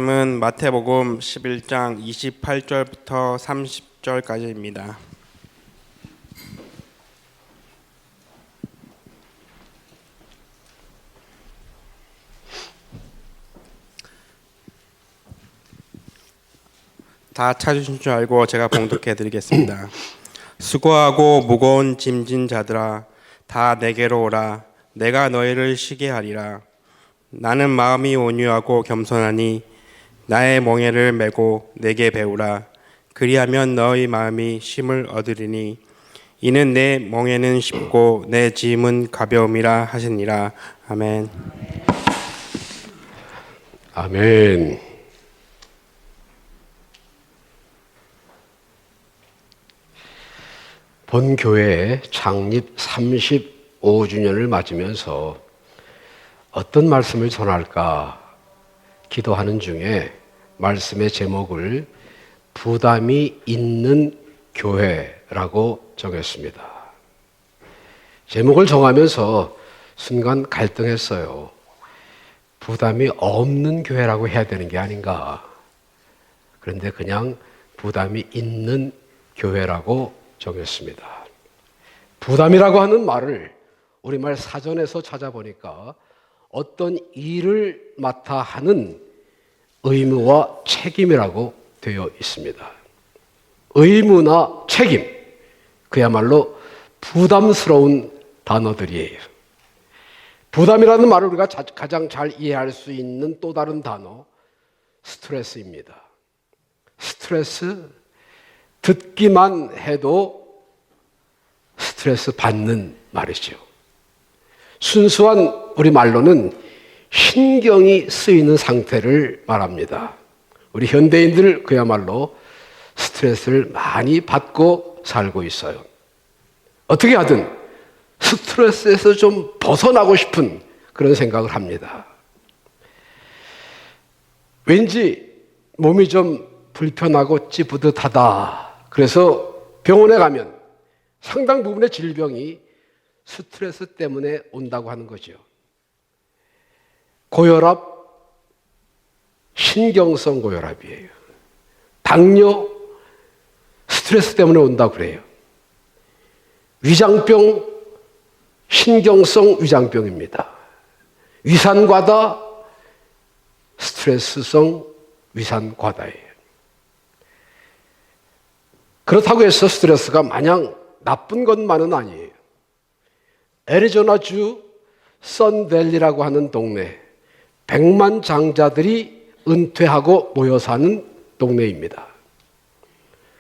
말씀은 마태복음 11장 28절부터 30절까지입니다. 다 찾으신 줄 알고 제가 봉독해 드리겠습니다. 수고하고 무거운 짐진 자들아, 다 내게로 오라. 내가 너희를 쉬게 하리라. 나는 마음이 온유하고 겸손하니 나의 멍에를 메고 내게 배우라. 그리하면 너희 마음이 쉼을 얻으리니 이는 내 멍에는 쉽고 내 짐은 가벼움이라 하시니라. 아멘. 아멘. 본교회 창립 35주년을 맞으면서 어떤 말씀을 전할까 기도하는 중에 말씀의 제목을 부담이 있는 교회라고 정했습니다. 제목을 정하면서 순간 갈등했어요. 부담이 없는 교회라고 해야 되는 게 아닌가. 그런데 그냥 부담이 있는 교회라고 정했습니다. 부담이라고 하는 말을 우리말 사전에서 찾아보니까 어떤 일을 맡아 하는 의무와 책임이라고 되어 있습니다. 의무나 책임, 그야말로 부담스러운 단어들이에요. 부담이라는 말을 우리가 가장 잘 이해할 수 있는 또 다른 단어, 스트레스입니다. 스트레스, 듣기만 해도 스트레스 받는 말이죠. 순수한 우리말로는 신경이 쓰이는 상태를 말합니다. 우리 현대인들 그야말로 스트레스를 많이 받고 살고 있어요. 어떻게 하든 스트레스에서 좀 벗어나고 싶은 그런 생각을 합니다. 왠지 몸이 좀 불편하고 찌뿌듯하다. 그래서 병원에 가면 상당 부분의 질병이 스트레스 때문에 온다고 하는 거죠. 고혈압, 신경성 고혈압이에요. 당뇨, 스트레스 때문에 온다고 그래요. 위장병, 신경성 위장병입니다. 위산과다, 스트레스성 위산과다예요. 그렇다고 해서 스트레스가 마냥 나쁜 것만은 아니에요. 애리조나주 선밸리라고 하는 동네, 100만 장자들이 은퇴하고 모여 사는 동네입니다.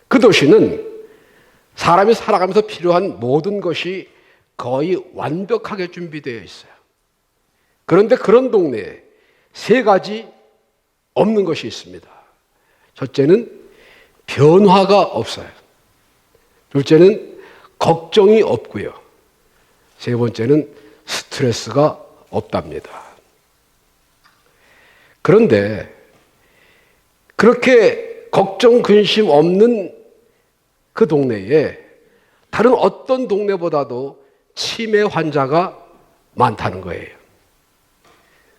그 도시는 사람이 살아가면서 필요한 모든 것이 거의 완벽하게 준비되어 있어요. 그런데 그런 동네에 세 가지 없는 것이 있습니다. 첫째는 변화가 없어요. 둘째는 걱정이 없고요. 세 번째는 스트레스가 없답니다. 그런데 그렇게 걱정, 근심 없는 그 동네에 다른 어떤 동네보다도 치매 환자가 많다는 거예요.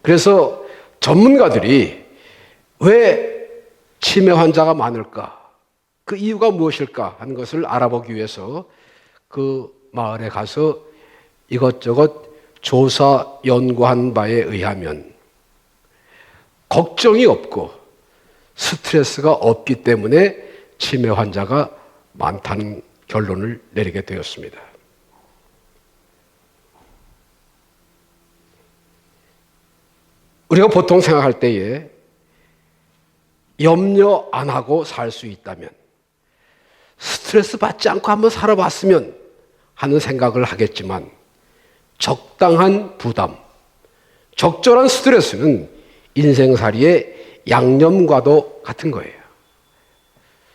그래서 전문가들이 왜 치매 환자가 많을까? 그 이유가 무엇일까 하는 것을 알아보기 위해서 그 마을에 가서 이것저것 조사 연구한 바에 의하면 걱정이 없고 스트레스가 없기 때문에 치매 환자가 많다는 결론을 내리게 되었습니다. 우리가 보통 생각할 때에 염려 안 하고 살 수 있다면, 스트레스 받지 않고 한번 살아봤으면 하는 생각을 하겠지만, 적당한 부담, 적절한 스트레스는 인생살이의 양념과도 같은 거예요.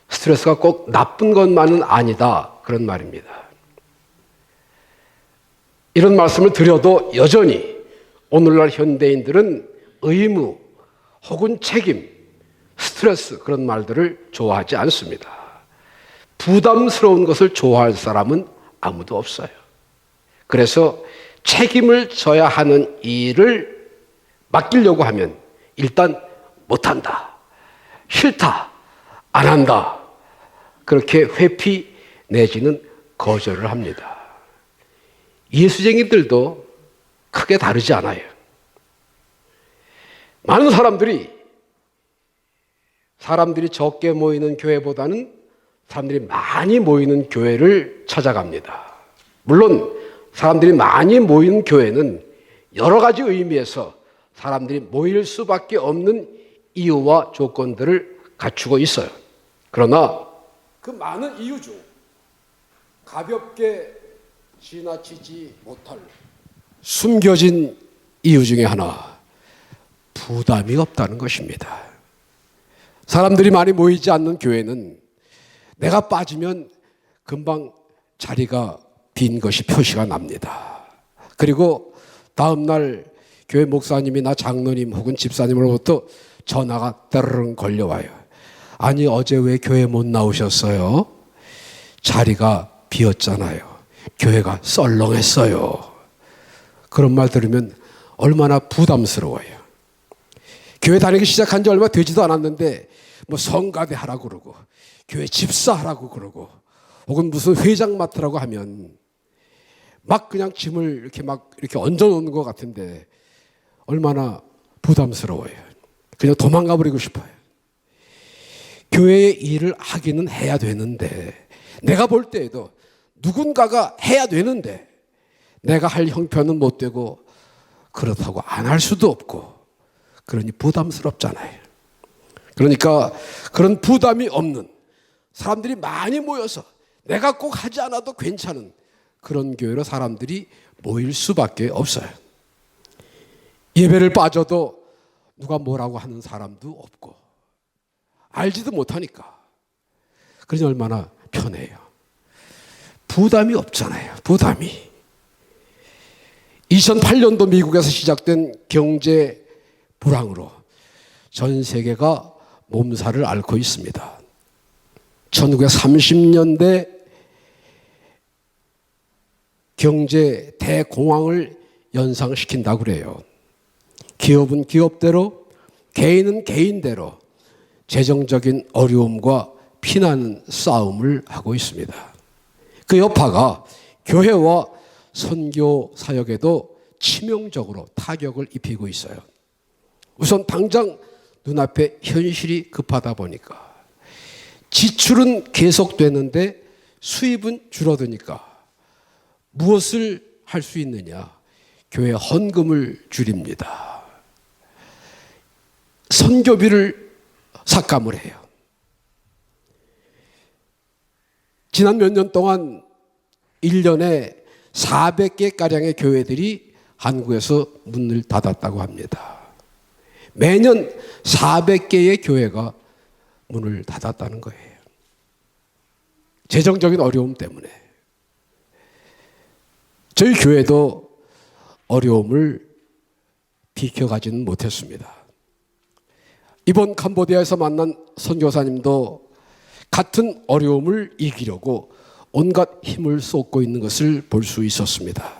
스트레스가 꼭 나쁜 것만은 아니다, 그런 말입니다. 이런 말씀을 드려도 여전히 오늘날 현대인들은 의무 혹은 책임, 스트레스, 그런 말들을 좋아하지 않습니다. 부담스러운 것을 좋아할 사람은 아무도 없어요. 그래서 책임을 져야 하는 일을 맡기려고 하면 일단 못한다, 싫다, 안 한다, 그렇게 회피 내지는 거절을 합니다. 예수쟁이들도 크게 다르지 않아요. 많은 사람들이 적게 모이는 교회보다는 사람들이 많이 모이는 교회를 찾아갑니다. 물론 사람들이 많이 모이는 교회는 여러 가지 의미에서 사람들이 모일 수밖에 없는 이유와 조건들을 갖추고 있어요. 그러나 그 많은 이유 중 가볍게 지나치지 못할 숨겨진 이유 중에 하나, 부담이 없다는 것입니다. 사람들이 많이 모이지 않는 교회는 내가 빠지면 금방 자리가 빈 것이 표시가 납니다. 그리고 다음 날 교회 목사님이나 장로님 혹은 집사님으로부터 전화가 따르릉 걸려와요. 아니, 어제 왜 교회 못 나오셨어요? 자리가 비었잖아요. 교회가 썰렁했어요. 그런 말 들으면 얼마나 부담스러워요. 교회 다니기 시작한 지 얼마 되지도 않았는데 뭐 성가대 하라고 그러고 교회 집사하라고 그러고 혹은 무슨 회장 맡으라고 하면 막 그냥 짐을 이렇게 얹어 놓는 것 같은데 얼마나 부담스러워요. 그냥 도망가 버리고 싶어요. 교회의 일을 하기는 해야 되는데, 내가 볼 때에도 누군가가 해야 되는데 내가 할 형편은 못 되고 그렇다고 안 할 수도 없고, 그러니 부담스럽잖아요. 그러니까 그런 부담이 없는, 사람들이 많이 모여서 내가 꼭 하지 않아도 괜찮은 그런 교회로 사람들이 모일 수밖에 없어요. 예배를 빠져도 누가 뭐라고 하는 사람도 없고 알지도 못하니까. 그러니 얼마나 편해요. 부담이 없잖아요. 부담이. 2008년도 미국에서 시작된 경제 불황으로 전 세계가 몸살을 앓고 있습니다. 1930년대 경제 대공황을 연상시킨다고 그래요. 기업은 기업대로, 개인은 개인대로 재정적인 어려움과 피난 싸움을 하고 있습니다. 그 여파가 교회와 선교 사역에도 치명적으로 타격을 입히고 있어요. 우선 당장 눈앞에 현실이 급하다 보니까 지출은 계속되는데 수입은 줄어드니까 무엇을 할 수 있느냐? 교회 헌금을 줄입니다. 선교비를 삭감을 해요. 지난 몇 년 동안 1년에 400개가량의 교회들이 한국에서 문을 닫았다고 합니다. 매년 400개의 교회가 문을 닫았다는 거예요. 재정적인 어려움 때문에. 저희 교회도 어려움을 비켜가지는 못했습니다. 이번 캄보디아에서 만난 선교사님도 같은 어려움을 이기려고 온갖 힘을 쏟고 있는 것을 볼 수 있었습니다.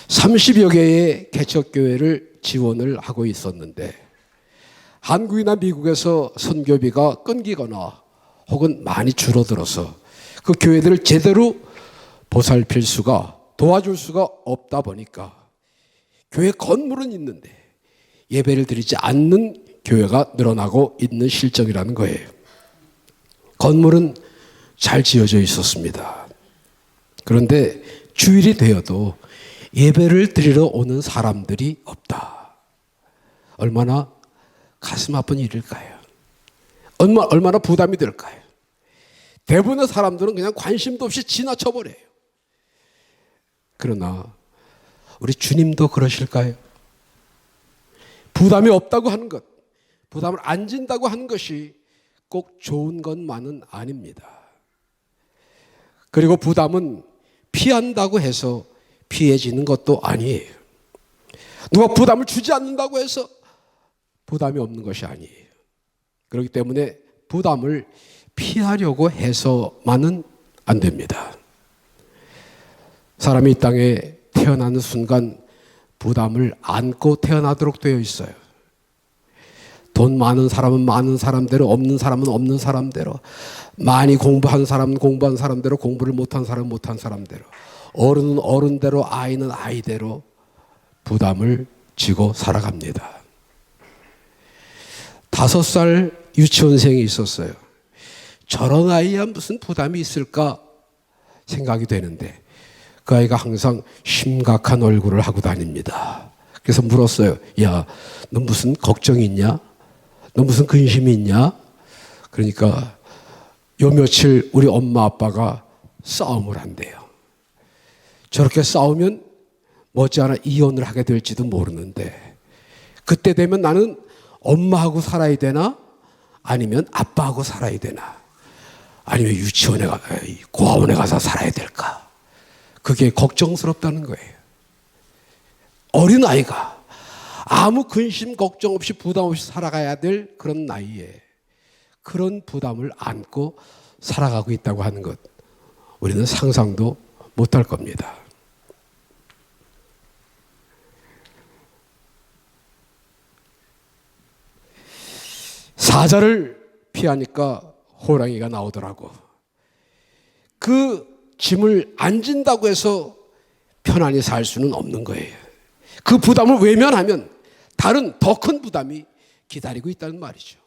30여 개의 개척교회를 지원을 하고 있었는데 한국이나 미국에서 선교비가 끊기거나 혹은 많이 줄어들어서 그 교회들을 제대로 보살필 수가, 도와줄 수가 없다 보니까 교회 건물은 있는데 예배를 드리지 않는 교회가 늘어나고 있는 실정이라는 거예요. 건물은 잘 지어져 있었습니다. 그런데 주일이 되어도 예배를 드리러 오는 사람들이 없다. 얼마나 가슴 아픈 일일까요? 얼마나 부담이 될까요? 대부분의 사람들은 그냥 관심도 없이 지나쳐버려요. 그러나 우리 주님도 그러실까요? 부담이 없다고 하는 것, 부담을 안 진다고 하는 것이 꼭 좋은 것만은 아닙니다. 그리고 부담은 피한다고 해서 피해지는 것도 아니에요. 누가 부담을 주지 않는다고 해서 부담이 없는 것이 아니에요. 그렇기 때문에 부담을 피하려고 해서만은 안 됩니다. 사람이 이 땅에 태어나는 순간 부담을 안고 태어나도록 되어 있어요. 돈 많은 사람은 많은 사람대로, 없는 사람은 없는 사람대로, 많이 공부한 사람은 공부한 사람대로, 공부를 못한 사람은 못한 사람대로, 어른은 어른대로, 아이는 아이대로 부담을 지고 살아갑니다. 5살 유치원생이 있었어요. 저런 아이야 무슨 부담이 있을까 생각이 되는데 그 아이가 항상 심각한 얼굴을 하고 다닙니다. 그래서 물었어요. 야, 너 무슨 걱정이 있냐? 너 무슨 근심이 있냐? 그러니까 요 며칠 우리 엄마 아빠가 싸움을 한대요. 저렇게 싸우면 머지않아 이혼을 하게 될지도 모르는데 그때 되면 나는 엄마하고 살아야 되나? 아니면 아빠하고 살아야 되나? 아니면 유치원에 고아원에 가서 살아야 될까? 그게 걱정스럽다는 거예요. 어린아이가 아무 근심 걱정 없이 부담 없이 살아가야 될 그런 나이에 그런 부담을 안고 살아가고 있다고 하는 것 우리는 상상도 못할 겁니다. 사자를 피하니까 호랑이가 나오더라고. 그 짐을 안 진다고 해서 편안히 살 수는 없는 거예요. 그 부담을 외면하면 다른 더 큰 부담이 기다리고 있다는 말이죠.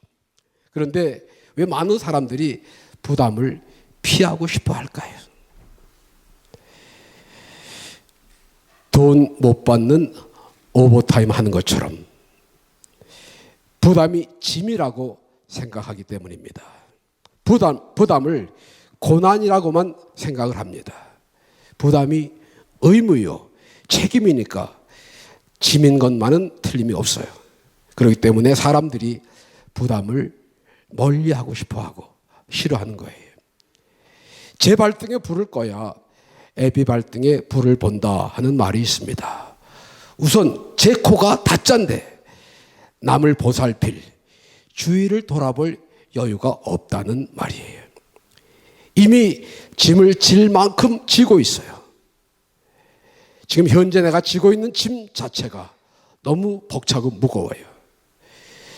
그런데 왜 많은 사람들이 부담을 피하고 싶어 할까요? 돈 못 받는 오버타임 하는 것처럼 부담이 짐이라고 생각하기 때문입니다. 부담을 고난이라고만 생각을 합니다. 부담이 의무요, 책임이니까 짐인 것만은 틀림이 없어요. 그렇기 때문에 사람들이 부담을 멀리하고 싶어하고 싫어하는 거예요. 제 발등에 불을 꺼야 애비 발등에 불을 본다 하는 말이 있습니다. 우선 제 코가 다짠데 남을 보살필, 주위를 돌아볼 여유가 없다는 말이에요. 이미 짐을 질 만큼 지고 있어요. 지금 현재 내가 지고 있는 짐 자체가 너무 벅차고 무거워요.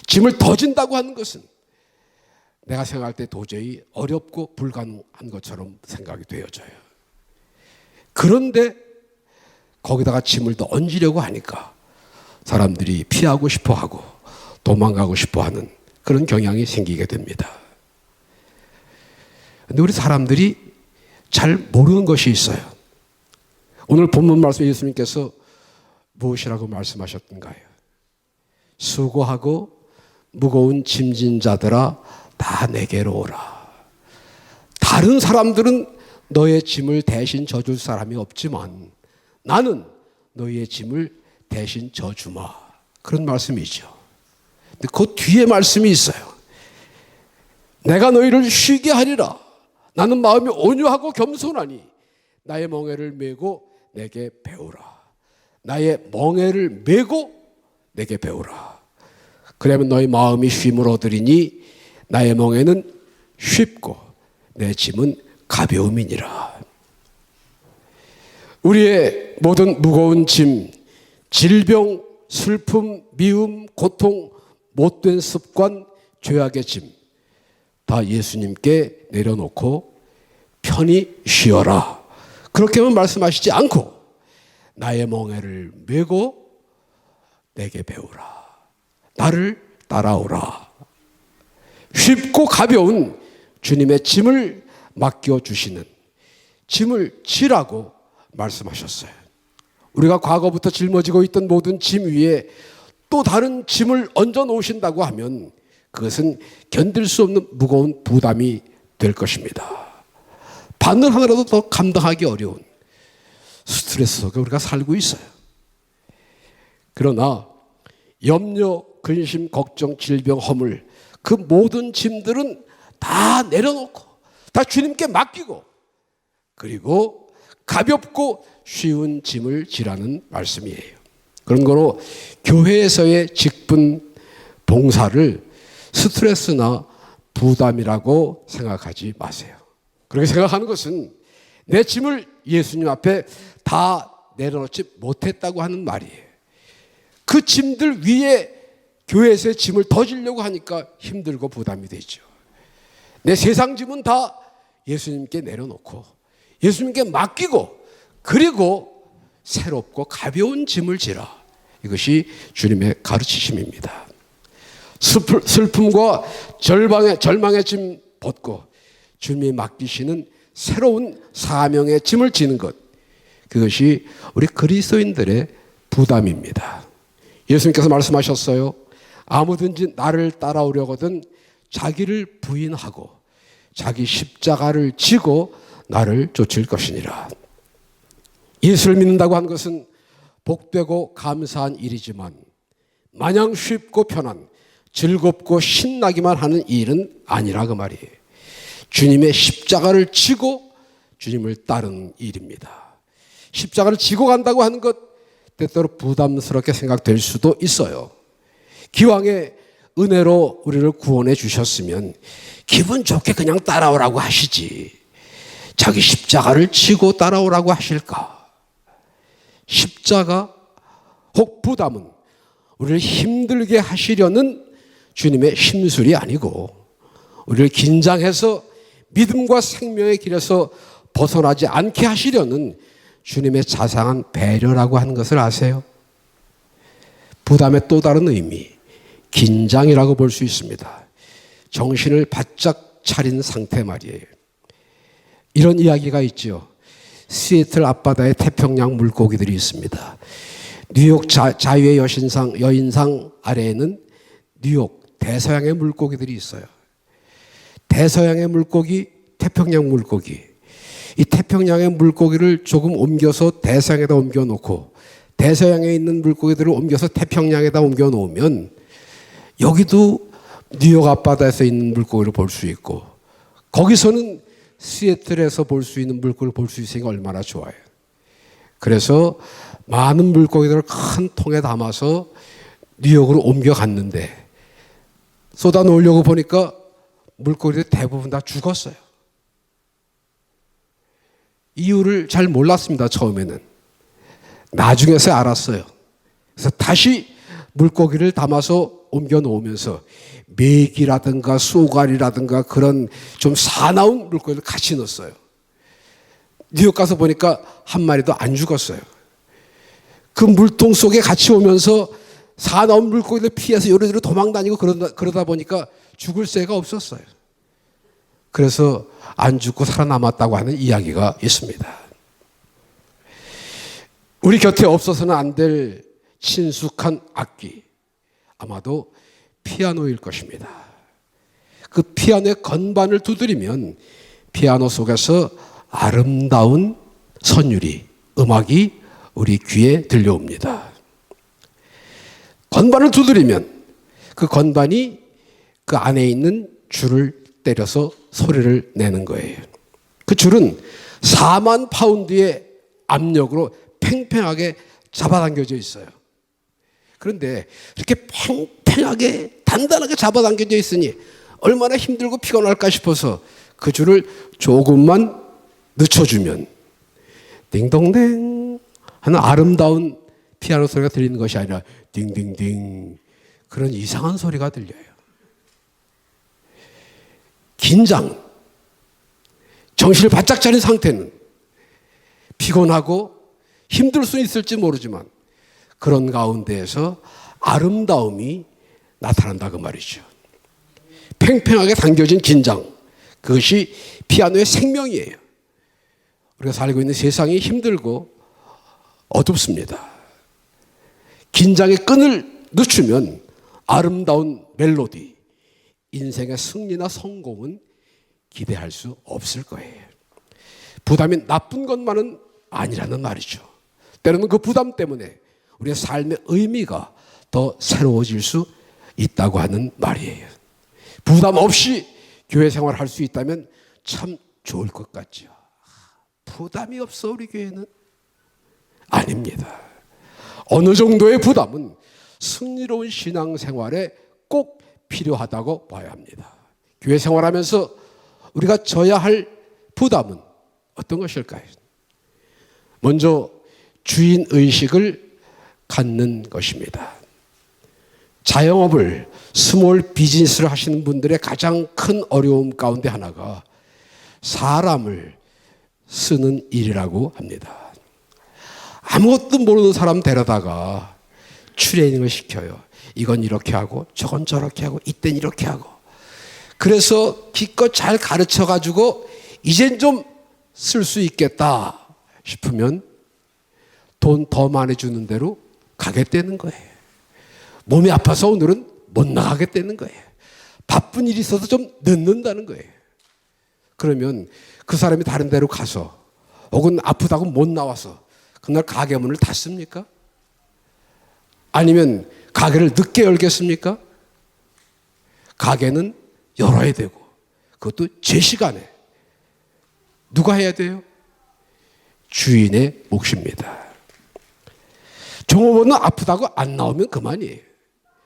짐을 더 진다고 하는 것은 내가 생각할 때 도저히 어렵고 불가능한 것처럼 생각이 되어져요. 그런데 거기다가 짐을 더 얹으려고 하니까 사람들이 피하고 싶어하고 도망가고 싶어하는 그런 경향이 생기게 됩니다. 그런데 우리 사람들이 잘 모르는 것이 있어요. 오늘 본문 말씀 예수님께서 무엇이라고 말씀하셨던가요? 수고하고 무거운 짐진 자들아 다 내게로 오라. 다른 사람들은 너의 짐을 대신 져줄 사람이 없지만 나는 너희의 짐을 대신 져주마. 그런 말씀이죠. 근데 그 뒤에 말씀이 있어요. 내가 너희를 쉬게 하리라. 나는 마음이 온유하고 겸손하니 나의 멍에를 메고 내게 배우라. 나의 멍에를 메고 내게 배우라. 그러면 너희 마음이 쉼을 얻으리니 나의 멍에는 쉽고 내 짐은 가벼움이니라. 우리의 모든 무거운 짐, 질병, 슬픔, 미움, 고통, 못된 습관, 죄악의 짐 다 예수님께 내려놓고 편히 쉬어라. 그렇게만 말씀하시지 않고 나의 멍에를 메고 내게 배우라. 나를 따라오라. 쉽고 가벼운 주님의 짐을 맡겨주시는 짐을 지라고 말씀하셨어요. 우리가 과거부터 짊어지고 있던 모든 짐 위에 또 다른 짐을 얹어 놓으신다고 하면 그것은 견딜 수 없는 무거운 부담이 될 것입니다. 바늘 하나라도 더 감당하기 어려운 스트레스 속에 우리가 살고 있어요. 그러나 염려, 근심, 걱정, 질병, 허물 그 모든 짐들은 다 내려놓고 다 주님께 맡기고 그리고 가볍고 쉬운 짐을 지라는 말씀이에요. 그런 거로 교회에서의 직분 봉사를 스트레스나 부담이라고 생각하지 마세요. 그렇게 생각하는 것은 내 짐을 예수님 앞에 다 내려놓지 못했다고 하는 말이에요. 그 짐들 위에 교회에서의 짐을 더 지려고 하니까 힘들고 부담이 되죠. 내 세상 짐은 다 예수님께 내려놓고 예수님께 맡기고 그리고 새롭고 가벼운 짐을 지라. 이것이 주님의 가르치심입니다. 슬픔과 절망의 짐 벗고 주님이 맡기시는 새로운 사명의 짐을 지는 것, 그것이 우리 그리스도인들의 부담입니다. 예수님께서 말씀하셨어요. 아무든지 나를 따라오려거든 자기를 부인하고 자기 십자가를 지고 나를 쫓을 것이니라. 예수를 믿는다고 한 것은 복되고 감사한 일이지만 마냥 쉽고 편한 즐겁고 신나기만 하는 일은 아니라 그 말이에요. 주님의 십자가를 지고 주님을 따르는 일입니다. 십자가를 지고 간다고 하는 것 때때로 부담스럽게 생각될 수도 있어요. 기왕에 은혜로 우리를 구원해 주셨으면 기분 좋게 그냥 따라오라고 하시지 자기 십자가를 지고 따라오라고 하실까? 십자가 혹 부담은 우리를 힘들게 하시려는 주님의 심술이 아니고 우리를 긴장해서 믿음과 생명의 길에서 벗어나지 않게 하시려는 주님의 자상한 배려라고 하는 것을 아세요? 부담의 또 다른 의미, 긴장이라고 볼 수 있습니다. 정신을 바짝 차린 상태 말이에요. 이런 이야기가 있죠. 시애틀 앞바다에 태평양 물고기들이 있습니다. 뉴욕 자유의 여인상 아래에는 뉴욕 대서양의 물고기들이 있어요. 대서양의 물고기, 태평양 물고기. 이 태평양의 물고기를 조금 옮겨서 대서양에다 옮겨 놓고 대서양에 있는 물고기들을 옮겨서 태평양에다 옮겨 놓으면 여기도 뉴욕 앞바다에서 있는 물고기를 볼 수 있고 거기서는 시애틀에서 볼 수 있는 물고기를 볼 수 있으니까 얼마나 좋아요. 그래서 많은 물고기들을 큰 통에 담아서 뉴욕으로 옮겨갔는데 쏟아 놓으려고 보니까 물고기들 대부분 다 죽었어요. 이유를 잘 몰랐습니다. 처음에는. 나중에서 알았어요. 그래서 다시 물고기를 담아서 옮겨 놓으면서 메기라든가 쏘가리라든가 그런 좀 사나운 물고기를 같이 넣었어요. 뉴욕 가서 보니까 한 마리도 안 죽었어요. 그 물통 속에 같이 오면서 사나운 물고기를 피해서 요리조리 도망다니고 그러다 보니까 죽을 새가 없었어요. 그래서 안 죽고 살아남았다고 하는 이야기가 있습니다. 우리 곁에 없어서는 안 될 친숙한 악기, 아마도 피아노일 것입니다. 그 피아노의 건반을 두드리면 피아노 속에서 아름다운 선율이, 음악이 우리 귀에 들려옵니다. 건반을 두드리면 그 건반이 그 안에 있는 줄을 때려서 소리를 내는 거예요. 그 줄은 4만 파운드의 압력으로 팽팽하게 잡아당겨져 있어요. 그런데 이렇게 팽팽하게 단단하게 잡아당겨져 있으니 얼마나 힘들고 피곤할까 싶어서 그 줄을 조금만 늦춰주면 띵동댕 하는 아름다운 피아노 소리가 들리는 것이 아니라 띵띵띵 그런 이상한 소리가 들려요. 긴장, 정신을 바짝 차린 상태는 피곤하고 힘들 수 있을지 모르지만 그런 가운데에서 아름다움이 나타난다 그 말이죠. 팽팽하게 당겨진 긴장, 그것이 피아노의 생명이에요. 우리가 살고 있는 세상이 힘들고 어둡습니다. 긴장의 끈을 늦추면 아름다운 멜로디, 인생의 승리나 성공은 기대할 수 없을 거예요. 부담이 나쁜 것만은 아니라는 말이죠. 때로는 그 부담 때문에 우리의 삶의 의미가 더 새로워질 수 있다고 하는 말이에요. 부담 없이 교회 생활할 수 있다면 참 좋을 것 같죠. 부담이 없어 우리 교회는? 아닙니다. 어느 정도의 부담은 승리로운 신앙생활에 꼭 필요하다고 봐야 합니다. 교회 생활하면서 우리가 져야 할 부담은 어떤 것일까요? 먼저 주인의식을 갖는 것입니다. 자영업을 스몰 비즈니스를 하시는 분들의 가장 큰 어려움 가운데 하나가 사람을 쓰는 일이라고 합니다. 아무것도 모르는 사람 데려다가 트레이닝을 시켜요. 이건 이렇게 하고 저건 저렇게 하고 이땐 이렇게 하고. 그래서 기껏 잘 가르쳐 가지고 이젠 좀 쓸 수 있겠다 싶으면 돈 더 많이 주는 대로 가겠다는 거예요. 몸이 아파서 오늘은 못 나가겠다는 거예요. 바쁜 일이 있어서 좀 늦는다는 거예요. 그러면 그 사람이 다른 데로 가서 혹은 아프다고 못 나와서 그날 가게 문을 닫습니까? 아니면 가게를 늦게 열겠습니까? 가게는 열어야 되고 그것도 제 시간에. 누가 해야 돼요? 주인의 몫입니다. 종업원은 아프다고 안 나오면 그만이에요.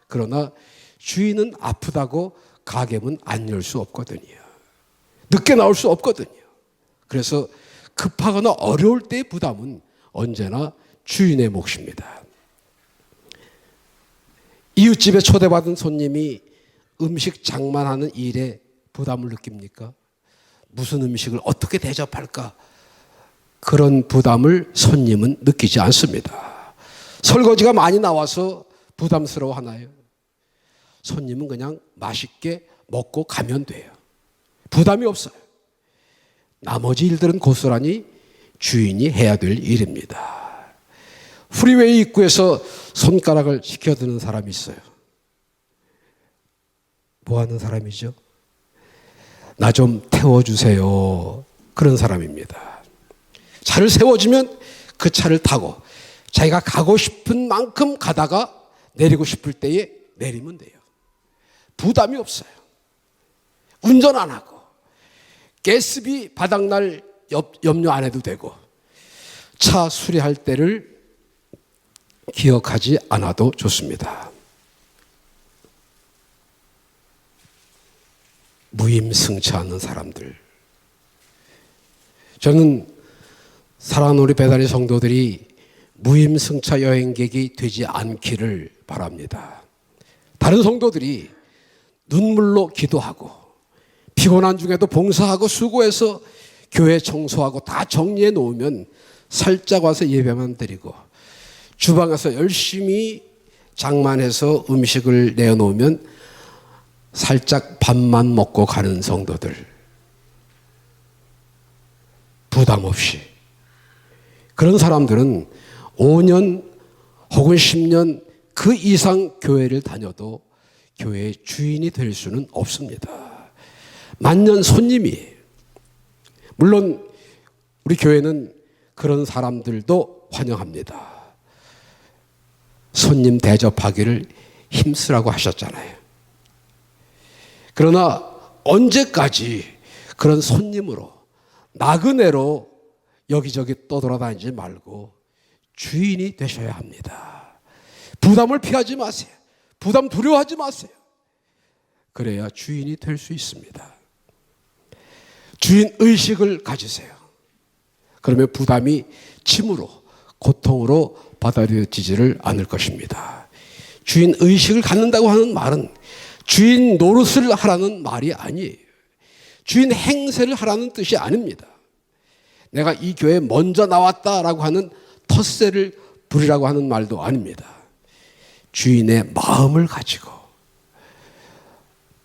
그러나 주인은 아프다고 가게 문 안 열 수 없거든요. 늦게 나올 수 없거든요. 그래서 급하거나 어려울 때의 부담은 언제나 주인의 몫입니다. 이웃집에 초대받은 손님이 음식 장만하는 일에 부담을 느낍니까? 무슨 음식을 어떻게 대접할까? 그런 부담을 손님은 느끼지 않습니다. 설거지가 많이 나와서 부담스러워 하나요? 손님은 그냥 맛있게 먹고 가면 돼요. 부담이 없어요. 나머지 일들은 고스란히 주인이 해야 될 일입니다. 프리웨이 입구에서 손가락을 시켜드는 사람이 있어요. 뭐 하는 사람이죠? 나 좀 태워주세요. 그런 사람입니다. 차를 세워주면 그 차를 타고 자기가 가고 싶은 만큼 가다가 내리고 싶을 때에 내리면 돼요. 부담이 없어요. 운전 안 하고 가스비 바닥날 염려 안 해도 되고 차 수리할 때를 기억하지 않아도 좋습니다. 무임승차하는 사람들. 저는 사랑하는 우리 배단의 성도들이 무임승차 여행객이 되지 않기를 바랍니다. 다른 성도들이 눈물로 기도하고 피곤한 중에도 봉사하고 수고해서 교회 청소하고 다 정리해 놓으면 살짝 와서 예배만 드리고 주방에서 열심히 장만해서 음식을 내어놓으면 살짝 밥만 먹고 가는 성도들. 부담 없이. 그런 사람들은 5년 혹은 10년 그 이상 교회를 다녀도 교회의 주인이 될 수는 없습니다. 만년 손님이에요. 물론 우리 교회는 그런 사람들도 환영합니다. 손님 대접하기를 힘쓰라고 하셨잖아요. 그러나 언제까지 그런 손님으로 나그네로 여기저기 떠돌아다니지 말고 주인이 되셔야 합니다. 부담을 피하지 마세요. 부담 두려워하지 마세요. 그래야 주인이 될 수 있습니다. 주인 의식을 가지세요. 그러면 부담이 침으로, 고통으로 받아들여지지를 않을 것입니다. 주인 의식을 갖는다고 하는 말은 주인 노릇을 하라는 말이 아니에요. 주인 행세를 하라는 뜻이 아닙니다. 내가 이 교회에 먼저 나왔다라고 하는 텃세를 부리라고 하는 말도 아닙니다. 주인의 마음을 가지고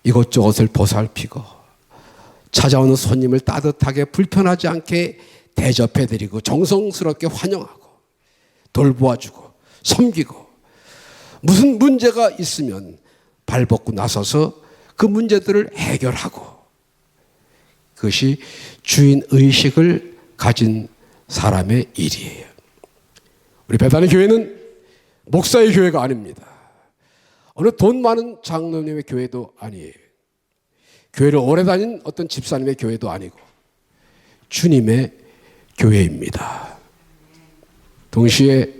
이것저것을 보살피고 찾아오는 손님을 따뜻하게 불편하지 않게 대접해드리고 정성스럽게 환영하고 돌보아주고 섬기고 무슨 문제가 있으면 발벗고 나서서 그 문제들을 해결하고 그것이 주인 의식을 가진 사람의 일이에요. 우리 배단의 교회는 목사의 교회가 아닙니다. 어느 돈 많은 장로님의 교회도 아니에요. 교회를 오래 다닌 어떤 집사님의 교회도 아니고 주님의 교회입니다. 동시에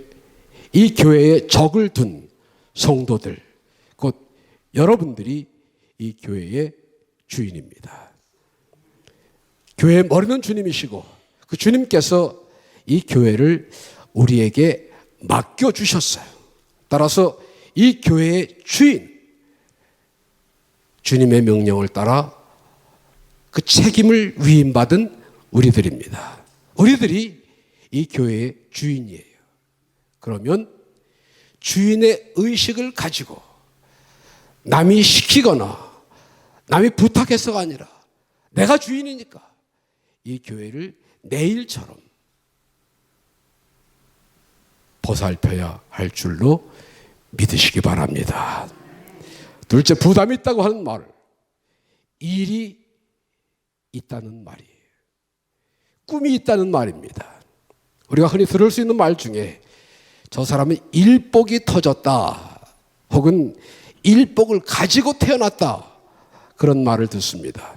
이 교회에 적을 둔 성도들, 곧 여러분들이 이 교회의 주인입니다. 교회의 머리는 주님이시고 그 주님께서 이 교회를 우리에게 맡겨주셨어요. 따라서 이 교회의 주인, 주님의 명령을 따라 그 책임을 위임받은 우리들입니다. 우리들이 이 교회의 주인이에요. 그러면 주인의 의식을 가지고 남이 시키거나 남이 부탁해서가 아니라 내가 주인이니까 이 교회를 내 일처럼 보살펴야 할 줄로 믿으시기 바랍니다. 둘째, 부담이 있다고 하는 말, 일이 있다는 말이에요. 꿈이 있다는 말입니다. 우리가 흔히 들을 수 있는 말 중에 저 사람은 일복이 터졌다 혹은 일복을 가지고 태어났다, 그런 말을 듣습니다.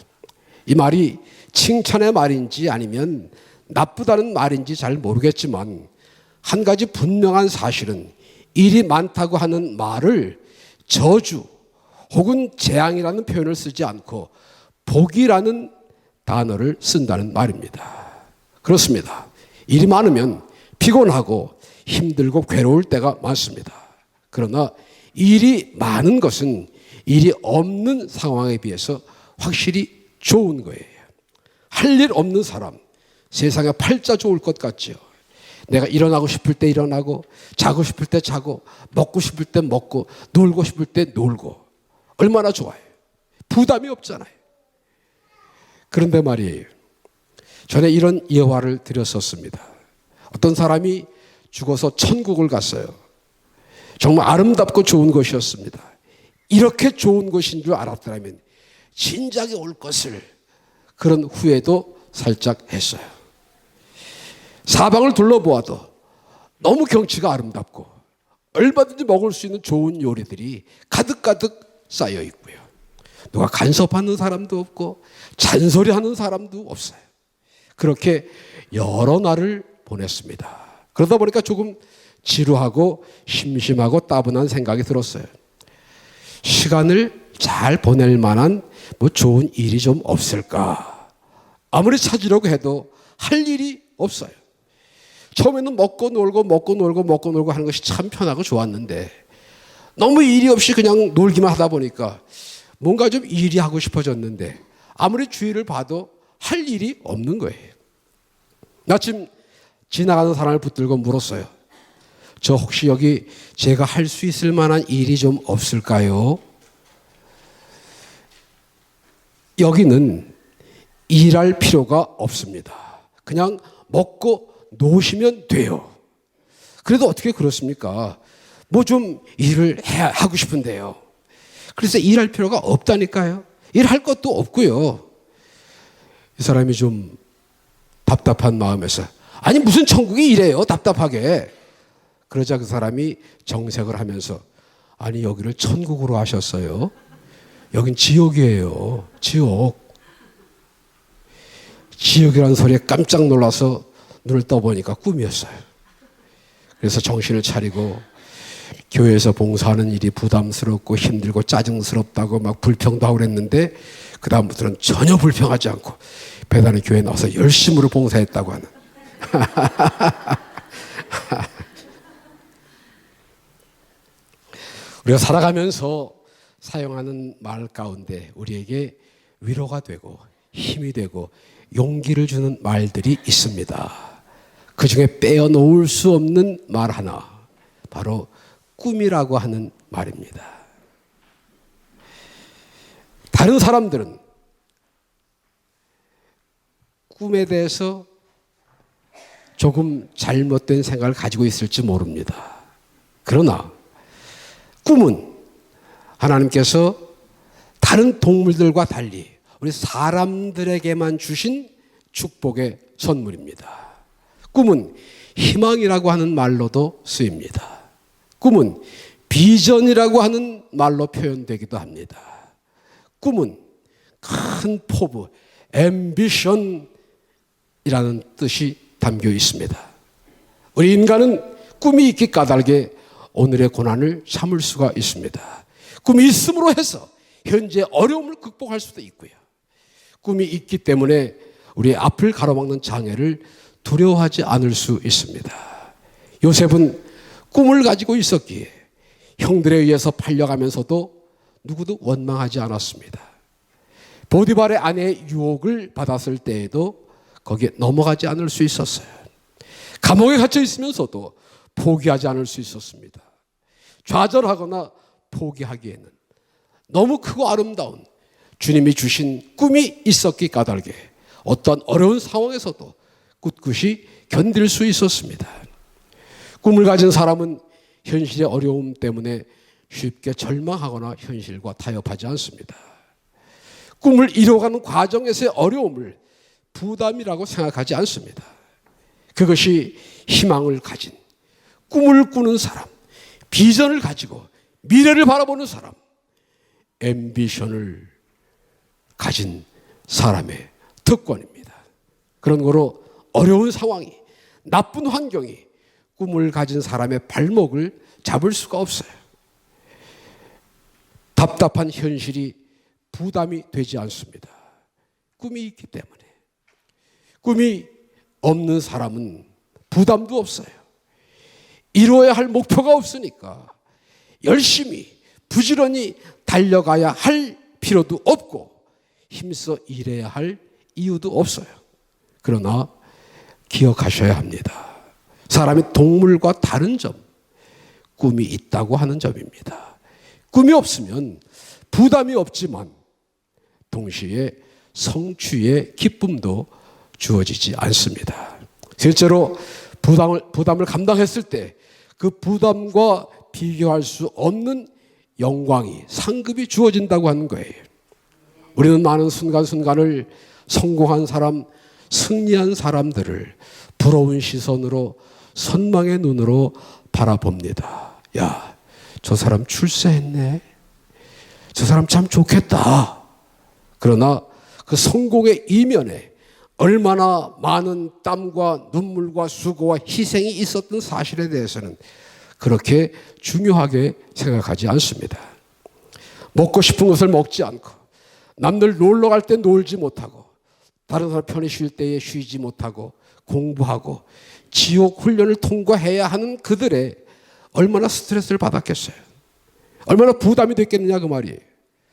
이 말이 칭찬의 말인지 아니면 나쁘다는 말인지 잘 모르겠지만 한 가지 분명한 사실은 일이 많다고 하는 말을 저주 혹은 재앙이라는 표현을 쓰지 않고 복이라는 단어를 쓴다는 말입니다. 그렇습니다. 일이 많으면 피곤하고 힘들고 괴로울 때가 많습니다. 그러나 일이 많은 것은 일이 없는 상황에 비해서 확실히 좋은 거예요. 할 일 없는 사람, 세상에 팔자 좋을 것 같죠. 내가 일어나고 싶을 때 일어나고, 자고 싶을 때 자고, 먹고 싶을 때 먹고, 놀고 싶을 때 놀고, 얼마나 좋아요. 부담이 없잖아요. 그런데 말이에요, 전에 이런 예화를 드렸었습니다. 어떤 사람이 죽어서 천국을 갔어요. 정말 아름답고 좋은 곳이었습니다. 이렇게 좋은 곳인 줄 알았더라면 진작에 올 것을, 그런 후회도 살짝 했어요. 사방을 둘러보아도 너무 경치가 아름답고 얼마든지 먹을 수 있는 좋은 요리들이 가득가득 쌓여 있고요. 누가 간섭하는 사람도 없고 잔소리하는 사람도 없어요. 그렇게 여러 날을 보냈습니다. 그러다 보니까 조금 지루하고 심심하고 따분한 생각이 들었어요. 시간을 잘 보낼 만한 좋은 일이 좀 없을까? 아무리 찾으려고 해도 할 일이 없어요. 처음에는 먹고 놀고 하는 것이 참 편하고 좋았는데 너무 일이 없이 그냥 놀기만 하다 보니까 뭔가 좀 일이 하고 싶어졌는데 아무리 주위를 봐도 할 일이 없는 거예요. 마침 지나가는 사람을 붙들고 물었어요. 저 혹시 여기 제가 할 수 있을 만한 일이 좀 없을까요? 여기는 일할 필요가 없습니다. 그냥 먹고 노시면 돼요. 그래도 어떻게 그렇습니까? 뭐 좀 일을 하고 싶은데요. 그래서 일할 필요가 없다니까요. 일할 것도 없고요. 이 사람이 좀 답답한 마음에서, 아니 무슨 천국이 이래요, 답답하게. 그러자 그 사람이 정색을 하면서, 아니 여기를 천국으로 하셨어요? 여긴 지옥이에요. 지옥이라는 소리에 깜짝 놀라서 눈을 떠보니까 꿈이었어요. 그래서 정신을 차리고 교회에서 봉사하는 일이 부담스럽고 힘들고 짜증스럽다고 막 불평도 하고 그랬는데 그 다음부터는 전혀 불평하지 않고 배단의 교회에 나와서 열심으로 봉사했다고 하는 우리가 살아가면서 사용하는 말 가운데 우리에게 위로가 되고 힘이 되고 용기를 주는 말들이 있습니다. 그 중에 빼어놓을 수 없는 말 하나, 바로 꿈이라고 하는 말입니다. 다른 사람들은 꿈에 대해서 조금 잘못된 생각을 가지고 있을지 모릅니다. 그러나 꿈은 하나님께서 다른 동물들과 달리 우리 사람들에게만 주신 축복의 선물입니다. 꿈은 희망이라고 하는 말로도 쓰입니다. 꿈은 비전이라고 하는 말로 표현되기도 합니다. 꿈은 큰 포부, 앰비션이라는 뜻이 담겨 있습니다. 우리 인간은 꿈이 있기 까닭에 오늘의 고난을 참을 수가 있습니다. 꿈이 있음으로 해서 현재 어려움을 극복할 수도 있고요. 꿈이 있기 때문에 우리의 앞을 가로막는 장애를 두려워하지 않을 수 있습니다. 요셉은 꿈을 가지고 있었기에 형들에 의해서 팔려가면서도 누구도 원망하지 않았습니다. 보디발의 아내의 유혹을 받았을 때에도 거기에 넘어가지 않을 수 있었어요. 감옥에 갇혀 있으면서도 포기하지 않을 수 있었습니다. 좌절하거나 포기하기에는 너무 크고 아름다운 주님이 주신 꿈이 있었기 까닭에 어떤 어려운 상황에서도 꿋꿋이 견딜 수 있었습니다. 꿈을 가진 사람은 현실의 어려움 때문에 쉽게 절망하거나 현실과 타협하지 않습니다. 꿈을 이뤄가는 과정에서의 어려움을 부담이라고 생각하지 않습니다. 그것이 희망을 가진, 꿈을 꾸는 사람, 비전을 가지고 미래를 바라보는 사람, 앰비션을 가진 사람의 특권입니다. 그런 거로 어려운 상황이, 나쁜 환경이 꿈을 가진 사람의 발목을 잡을 수가 없어요. 답답한 현실이 부담이 되지 않습니다. 꿈이 있기 때문에. 꿈이 없는 사람은 부담도 없어요. 이루어야 할 목표가 없으니까 열심히 부지런히 달려가야 할 필요도 없고 힘써 일해야 할 이유도 없어요. 그러나 기억하셔야 합니다. 사람이 동물과 다른 점, 꿈이 있다고 하는 점입니다. 꿈이 없으면 부담이 없지만 동시에 성취의 기쁨도 주어지지 않습니다. 실제로 부담을 감당했을 때 그 부담과 비교할 수 없는 영광이, 상급이 주어진다고 하는 거예요. 우리는 많은 순간순간을 성공한 사람, 승리한 사람들을 부러운 시선으로, 선망의 눈으로 바라봅니다. 야, 저 사람 출세했네. 저 사람 참 좋겠다. 그러나 그 성공의 이면에 얼마나 많은 땀과 눈물과 수고와 희생이 있었던 사실에 대해서는 그렇게 중요하게 생각하지 않습니다. 먹고 싶은 것을 먹지 않고, 남들 놀러 갈 때 놀지 못하고, 다른 사람 편히 쉴 때에 쉬지 못하고, 공부하고 지옥 훈련을 통과해야 하는 그들의 얼마나 스트레스를 받았겠어요. 얼마나 부담이 됐겠느냐 그 말이에요.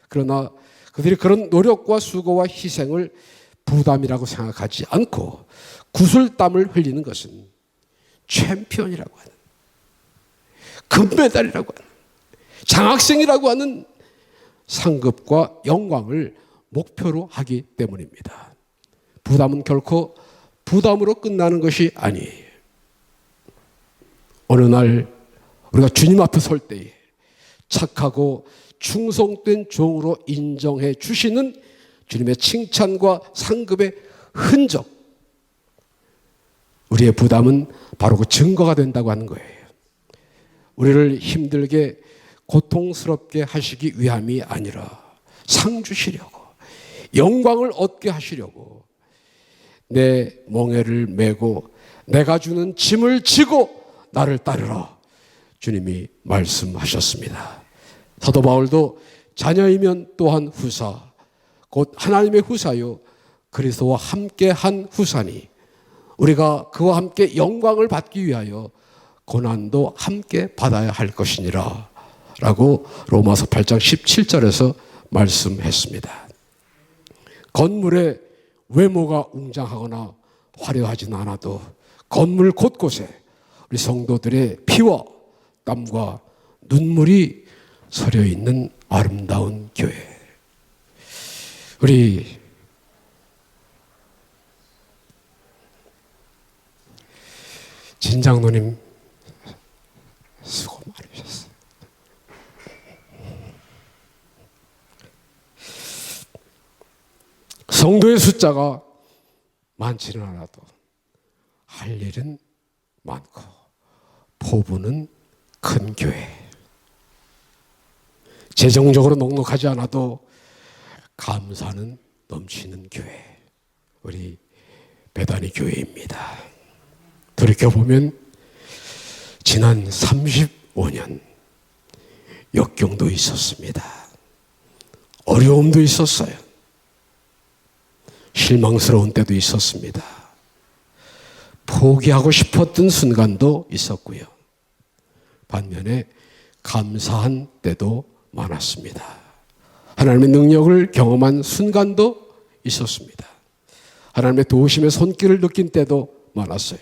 그러나 그들이 그런 노력과 수고와 희생을 부담이라고 생각하지 않고 구슬땀을 흘리는 것은 챔피언이라고 하는, 금메달이라고 하는, 장학생이라고 하는 상급과 영광을 목표로 하기 때문입니다. 부담은 결코 부담으로 끝나는 것이 아니에요. 어느 날 우리가 주님 앞에 설 때에 착하고 충성된 종으로 인정해 주시는 주님의 칭찬과 상급의 흔적, 우리의 부담은 바로 그 증거가 된다고 하는 거예요. 우리를 힘들게 고통스럽게 하시기 위함이 아니라 상 주시려고, 영광을 얻게 하시려고 내 멍에를 메고 내가 주는 짐을 지고 나를 따르라, 주님이 말씀하셨습니다. 사도 바울도 자녀이면 또한 후사, 곧 하나님의 후사요 그리스도와 함께한 후사니 우리가 그와 함께 영광을 받기 위하여 고난도 함께 받아야 할 것이니라 라고 로마서 8장 17절에서 말씀했습니다. 건물의 외모가 웅장하거나 화려하진 않아도 건물 곳곳에 우리 성도들의 피와 땀과 눈물이 서려 있는 아름다운 교회. 우리 진장로님 수고 많으셨어요. 성도의 숫자가 많지는 않아도 할 일은 많고 포부는 큰 교회. 재정적으로 넉넉하지 않아도 감사는 넘치는 교회, 우리 베다니 교회입니다. 돌이켜보면 지난 35년 역경도 있었습니다. 어려움도 있었어요. 실망스러운 때도 있었습니다. 포기하고 싶었던 순간도 있었고요. 반면에 감사한 때도 많았습니다. 하나님의 능력을 경험한 순간도 있었습니다. 하나님의 도우심의 손길을 느낀 때도 많았어요.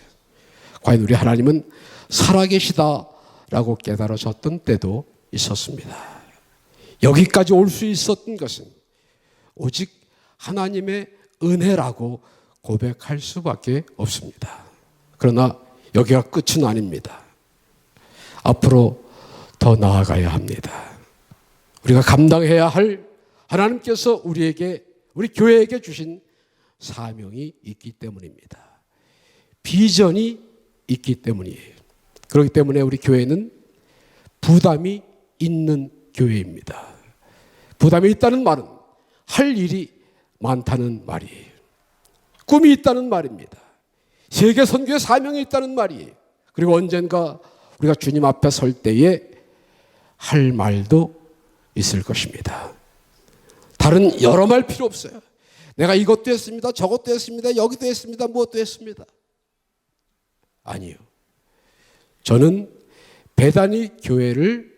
과연 우리 하나님은 살아계시다라고 깨달아졌던 때도 있었습니다. 여기까지 올 수 있었던 것은 오직 하나님의 은혜라고 고백할 수밖에 없습니다. 그러나 여기가 끝은 아닙니다. 앞으로 더 나아가야 합니다. 우리가 감당해야 할 하나님께서 우리에게, 우리 교회에게 주신 사명이 있기 때문입니다. 비전이 있기 때문이에요. 그렇기 때문에 우리 교회는 부담이 있는 교회입니다. 부담이 있다는 말은 할 일이 많다는 말이에요. 꿈이 있다는 말입니다. 세계 선교의 사명이 있다는 말이에요. 그리고 언젠가 우리가 주님 앞에 설 때에 할 말도 있을 것입니다. 다른 여러 말 필요 없어요. 내가 이것도 했습니다. 저것도 했습니다. 여기도 했습니다. 무엇도 했습니다. 아니요. 저는 베다니 교회를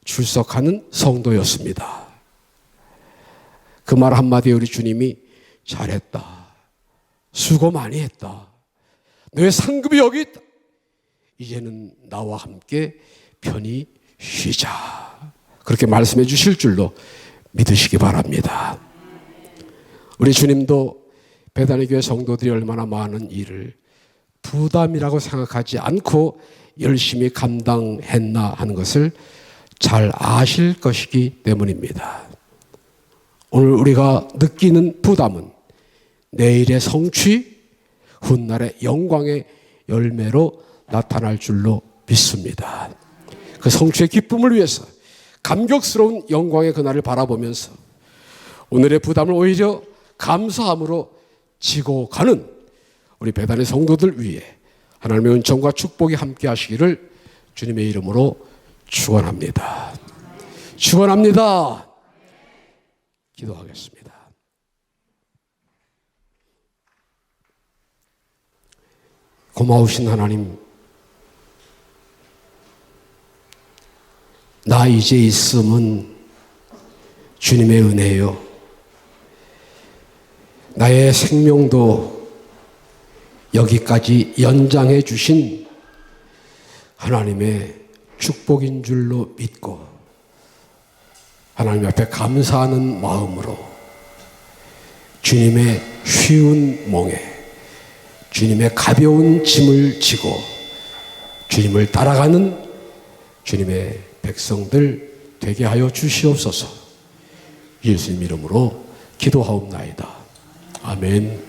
출석하는 성도였습니다. 그 말 한마디에 우리 주님이 잘했다. 수고 많이 했다. 너의 상급이 여기 있다. 이제는 나와 함께 편히 쉬자. 그렇게 말씀해 주실 줄로 믿으시기 바랍니다. 우리 주님도 베다니 교회 성도들이 얼마나 많은 일을 부담이라고 생각하지 않고 열심히 감당했나 하는 것을 잘 아실 것이기 때문입니다. 오늘 우리가 느끼는 부담은 내일의 성취, 훗날의 영광의 열매로 나타날 줄로 믿습니다. 그 성취의 기쁨을 위해서 감격스러운 영광의 그날을 바라보면서 오늘의 부담을 오히려 감사함으로 지고 가는 우리 베다니 성도들 위해 하나님의 은총과 축복이 함께 하시기를 주님의 이름으로 축원합니다. 축원합니다. 기도하겠습니다. 고마우신 하나님, 나 이제 있음은 주님의 은혜요. 나의 생명도 여기까지 연장해 주신 하나님의 축복인 줄로 믿고 하나님 앞에 감사하는 마음으로 주님의 쉬운 몽에 주님의 가벼운 짐을 지고 주님을 따라가는 주님의 백성들 되게 하여 주시옵소서. 예수님 이름으로 기도하옵나이다. 아멘.